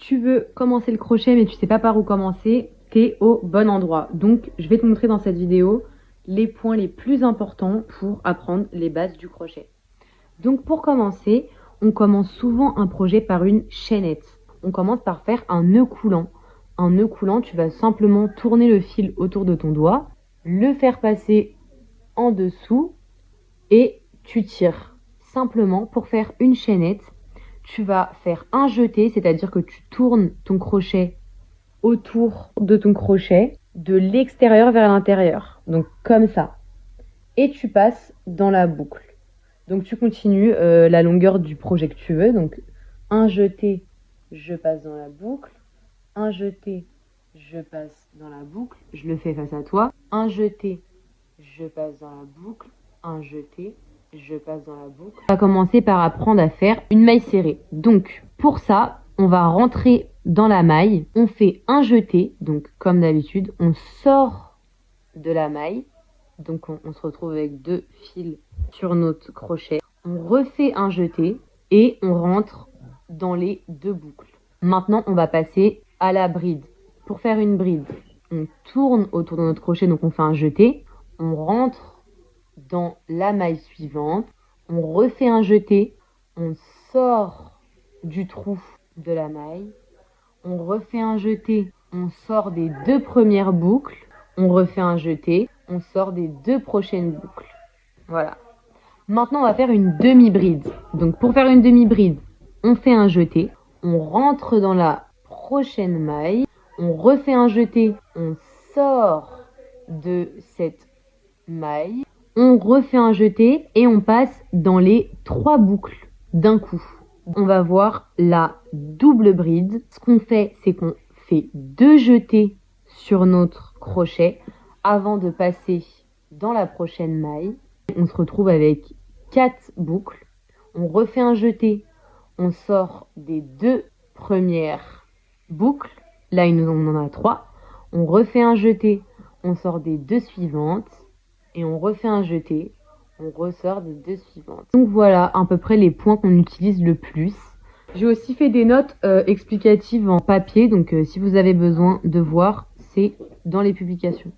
tu veux commencer le crochet mais tu sais pas par où commencer, t'es au bon endroit. Donc je vais te montrer dans cette vidéo les points les plus importants pour apprendre les bases du crochet. Donc pour commencer, on commence souvent un projet par une chaînette. On commence par faire un nœud coulant. Un nœud coulant, tu vas simplement tourner le fil autour de ton doigt, le faire passer en dessous et tu tires. Simplement pour faire une chaînette, tu vas faire un jeté, c'est-à-dire que tu tournes ton crochet autour de ton crochet de l'extérieur vers l'intérieur. Donc comme ça. Et tu passes dans la boucle. Donc tu continues la longueur du projet que tu veux. Donc un jeté, je passe dans la boucle. Un jeté, je passe dans la boucle. Je le fais face à toi. Un jeté, je passe dans la boucle. Un jeté, je passe dans la boucle. On va commencer par apprendre à faire une maille serrée. Donc pour ça, on va rentrer dans la maille. On fait un jeté. Donc comme d'habitude, on sort de la maille. Donc on se retrouve avec deux fils sur notre crochet. On refait un jeté et on rentre dans les deux boucles. Maintenant, on va passer à la bride. Pour faire une bride, on tourne autour de notre crochet, donc on fait un jeté. On rentre dans la maille suivante. On refait un jeté. On sort du trou de la maille. On refait un jeté. On sort des deux premières boucles. On refait un jeté. On sort des deux prochaines boucles. Voilà. Maintenant, on va faire une demi-bride. Donc, pour faire une demi-bride, on fait un jeté. On rentre dans la prochaine maille. On refait un jeté. On sort de cette maille. On refait un jeté et on passe dans les trois boucles d'un coup. On va voir la double bride. Ce qu'on fait, c'est qu'on fait deux jetés sur notre crochet avant de passer dans la prochaine maille. On se retrouve avec 4 boucles. On refait un jeté. On sort des deux premières boucles. Là, on en a 3. On refait un jeté. On sort des deux suivantes. Et on refait un jeté. On ressort des deux suivantes. Donc voilà à peu près les points qu'on utilise le plus. J'ai aussi fait des notes explicatives en papier. Donc si vous avez besoin de voir, c'est dans les publications.